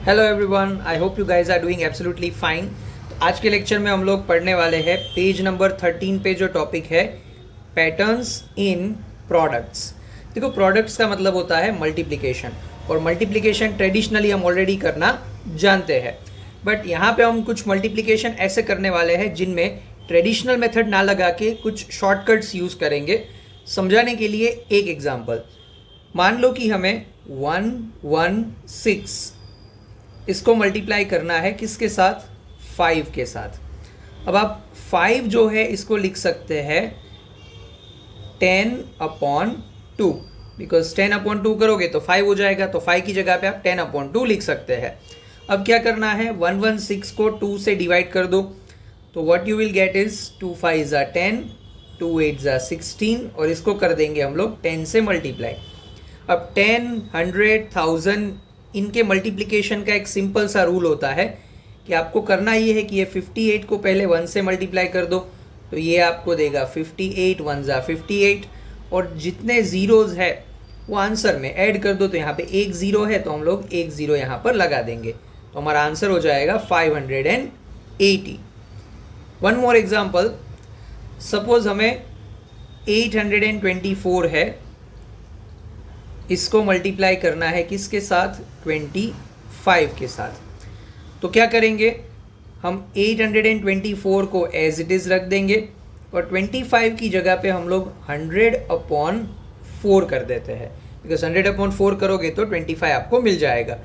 Hello everyone, I hope you guys are doing absolutely fine. आज के lecture में हम लोग पढ़ने वाले हैं पेज नंबर 13 पे जो टॉपिक है पैटर्न्स इन प्रोडक्ट्स। देखो, प्रोडक्ट्स का मतलब होता है मल्टीप्लिकेशन, और मल्टीप्लिकेशन ट्रेडिशनली हम ऑलरेडी करना जानते हैं, बट यहाँ पे हम कुछ मल्टीप्लिकेशन ऐसे करने वाले हैं जिनमें ट्रेडिशनल मेथड ना लगा के कुछ शॉर्टकट्स यूज़ करेंगे। समझाने के लिए एक एग्जांपल, मान लो कि हमें 116 इसको मल्टीप्लाई करना है किसके साथ, 5 के साथ। अब आप 5 जो है इसको लिख सकते हैं 10/2, बिकॉज 10/2 करोगे तो 5 हो जाएगा, तो 5 की जगह पे आप 10/2 लिख सकते हैं। अब क्या करना है, 116 को 2 से डिवाइड कर दो, तो what you will get is 2 5 ज़ा 10, 2 8 ज़ा 16, और इसको कर देंगे हम लोग 10 से मल्टीप्लाई। अब 10, 100, 1000 इनके मल्टीप्लिकेशन का एक सिंपल सा रूल होता है कि आपको करना ये है कि ये 58 को पहले 1 से मल्टीप्लाई कर दो, तो ये आपको देगा 58, 1 ज़ा 58, और जितने ज़ीरोज़ है वो आंसर में ऐड कर दो। तो यहाँ पे एक ज़ीरो है तो हम लोग एक ज़ीरो यहाँ पर लगा देंगे, तो हमारा आंसर हो जाएगा 580। वन मोर एग्जाम्पल, सपोज हमें 824 है, इसको मल्टीप्लाई करना है किसके साथ, 25 के साथ। तो क्या करेंगे, हम 824 को एज इट इज़ रख देंगे और 25 की जगह पे हम लोग 100/4 कर देते हैं, बिकॉज 100/4 करोगे तो 25 आपको मिल जाएगा।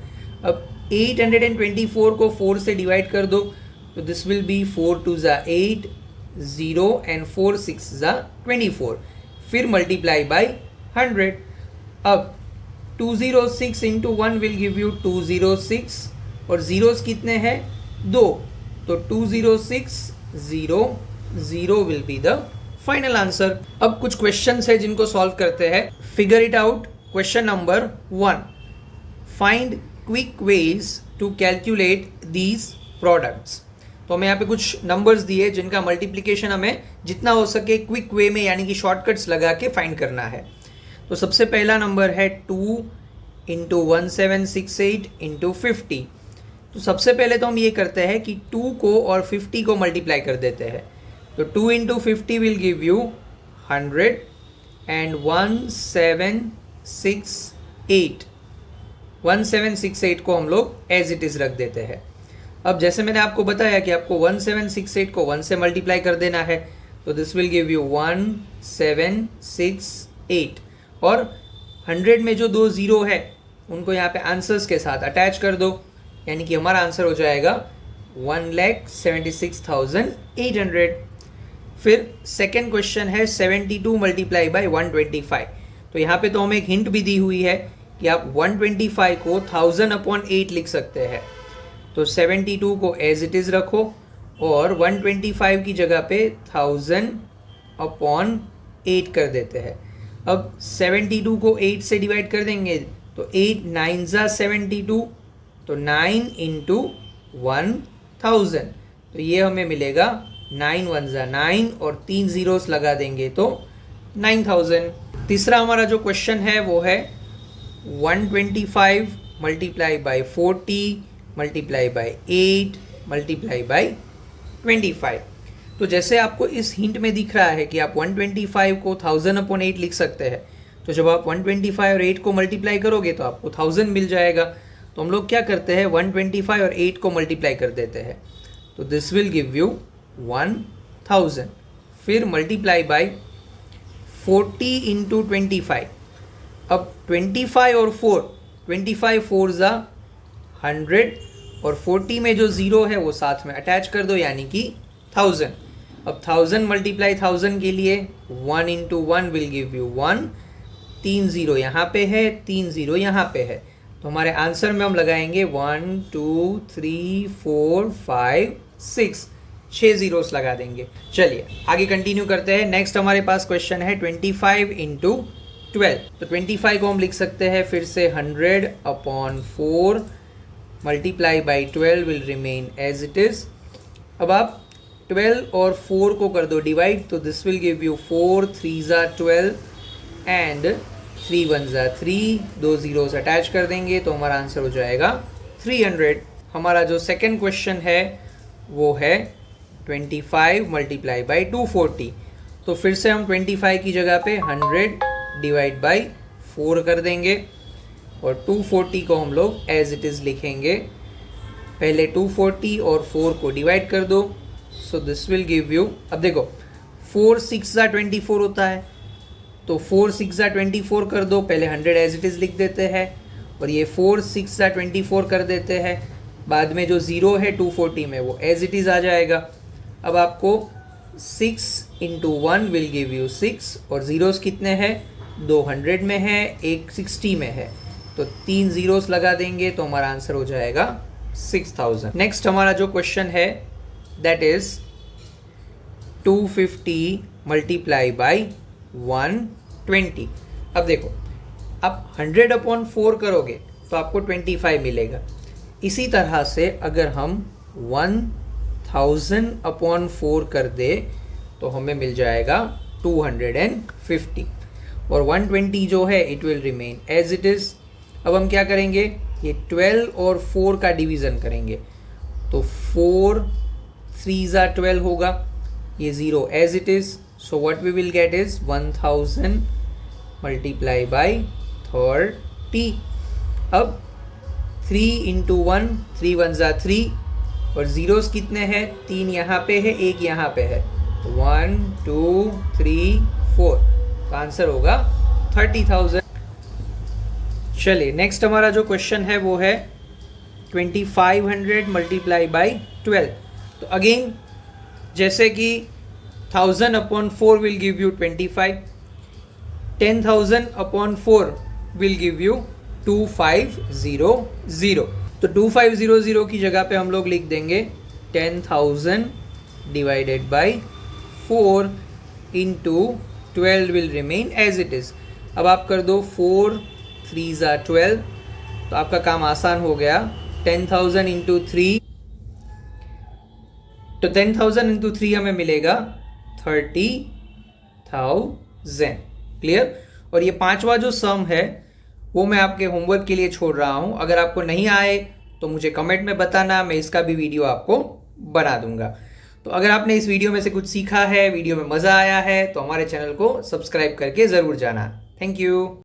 अब 824 को 4 से डिवाइड कर दो, तो दिस विल बी 4 2 ज़ा 8, 0 एंड 4 6 ज़ा 24, फिर मल्टीप्लाई बाई 100। अब 206 इंटू 1 विल गिव यू 206, और ज़ीरोज़ कितने हैं, 2, तो 206 0 0 will be the final answer. अब कुछ क्वेश्चंस है जिनको सॉल्व करते हैं। Figure it out. Question number 1, find quick ways to calculate these products. तो हमें यहाँ पे कुछ नंबर्स दिए जिनका मल्टीप्लिकेशन हमें जितना हो सके क्विक वे में, यानी कि शॉर्टकट्स लगा के फाइंड करना है। तो सबसे पहला नंबर है 2 इंटू 1768 इंटू 50। तो सबसे पहले तो हम ये करते हैं कि 2 को और 50 को मल्टीप्लाई कर देते हैं, तो 2 into 50 will give you 100 and 1768 को हम लोग एज इट इज़ रख देते हैं। अब जैसे मैंने आपको बताया कि आपको 1768 को 1 से मल्टीप्लाई कर देना है, तो दिस विल गिव यू 1768, और 100 में जो 2 ज़ीरो है उनको यहाँ पे आंसर्स के साथ अटैच कर दो, यानी कि हमारा आंसर हो जाएगा 1,76,800। फिर सेकेंड क्वेश्चन है 72 मल्टीप्लाई बाई 125। तो यहाँ पे तो हमें एक हिंट भी दी हुई है कि आप 125 को 1000/8 लिख सकते हैं। तो 72 को एज इट इज़ रखो और 125 की जगह पे 1000/8 कर देते हैं। अब 72 को 8 से डिवाइड कर देंगे, तो 8 9 ज़ा 72, तो 9 इंटू 1000, तो ये हमें मिलेगा 9 1 ज़ा 9, और 3 ज़ीरोस लगा देंगे तो 9000। तीसरा हमारा जो क्वेश्चन है वो है 125 multiply by 40 multiply by 8 multiply by 25। तो जैसे आपको इस हिंट में दिख रहा है कि आप 125 को 1000/8 लिख सकते हैं, तो जब आप 125 और 8 को मल्टीप्लाई करोगे तो आपको 1000 मिल जाएगा। तो हम लोग क्या करते हैं, 125 और 8 को मल्टीप्लाई कर देते हैं, तो दिस विल गिव यू 1000, फिर मल्टीप्लाई बाई 40 इंटू 25। अब 25 और 4, 25 4 ज़ा 100, और 40 में जो ज़ीरो है वो साथ में अटैच कर दो, यानी कि 1000। अब 1000 मल्टीप्लाई 1000 के लिए 1 into 1 will give you 1, 3 zero यहाँ पे है, 3 ज़ीरो यहाँ पे है, तो हमारे आंसर में हम लगाएंगे 1 2 3 4 5 6, 6 ज़ीरोस लगा देंगे। चलिए आगे कंटिन्यू करते हैं। नेक्स्ट हमारे पास क्वेश्चन है 25 इंटू 12। तो 25 को हम लिख सकते हैं फिर से 100/4 multiply by 12 will remain as it is. अब आप 12 और 4 को कर दो डिवाइड, तो दिस विल गिव यू 4 3 ज़ा 12 एंड 3 1 ज़ा 3, 2 ज़ीरोस अटैच कर देंगे तो हमारा आंसर हो जाएगा 300। हमारा जो सेकंड क्वेश्चन है वो है 25 मल्टीप्लाई बाई 240। तो फिर से हम 25 की जगह पे 100 डिवाइड बाई 4 कर देंगे और 240 को हम लोग एज इट इज़ लिखेंगे। पहले 240 और 4 को डिवाइड कर दो, so this will give you, अब देखो 4 6 ज़ा 24 होता है, तो 4 6 ज़ा 24 कर दो, पहले 100 एज इट इज़ लिख देते हैं और ये 4 6 ज़ा 24 कर देते हैं, बाद में जो ज़ीरो है 240 में वो एज इट इज़ आ जाएगा। अब आपको 6 इंटू 1 विल गिव यू 6 और ज़ीरोस कितने हैं, 2 100 में है, एक 60 में है, तो 3 ज़ीरोस लगा देंगे तो हमारा आंसर हो जाएगा 6000। नेक्स्ट हमारा जो क्वेश्चन है दैट इज़ 250 मल्टीप्लाई बाई 120। अब देखो आप 100/4 करोगे तो आपको 25 मिलेगा। इसी तरह से अगर हम 1000/4 कर दे तो हमें मिल जाएगा 250 और 120 जो है it will remain as it is. अब हम क्या करेंगे, ये 12 और 4 का डिवीज़न करेंगे, तो 4 3 ज़ा 12 होगा, ये zero as it is, so what we will get is 1000 multiply by 30। अब 3 इंटू 1, 3 1 ज़ा 3 और ज़ीरोस कितने हैं, 3 यहाँ पे है, एक यहाँ पे है, 1 2 3 4, तो आंसर होगा 30,000। चलिए नेक्स्ट हमारा जो क्वेश्चन है वो है 2500 मल्टीप्लाई बाई 12। तो अगेन जैसे कि 1000/4 will give you 25, 10,000/4 will give you 2500। तो 2500 की जगह पे हम लोग लिख देंगे 10,000 divided by 4 into 12 will remain as it is. अब आप कर दो 4 3 ज़ा 12, तो आपका काम आसान हो गया। 10,000 इंटू 3, तो 10,000 इंटू 3 हमें मिलेगा 30,000। क्लियर। और ये पांचवा जो सम है वो मैं आपके होमवर्क के लिए छोड़ रहा हूँ, अगर आपको नहीं आए तो मुझे कमेंट में बताना, मैं इसका भी वीडियो आपको बना दूंगा। तो अगर आपने इस वीडियो में से कुछ सीखा है, वीडियो में मज़ा आया है, तो हमारे चैनल को सब्सक्राइब करके ज़रूर जाना। Thank you.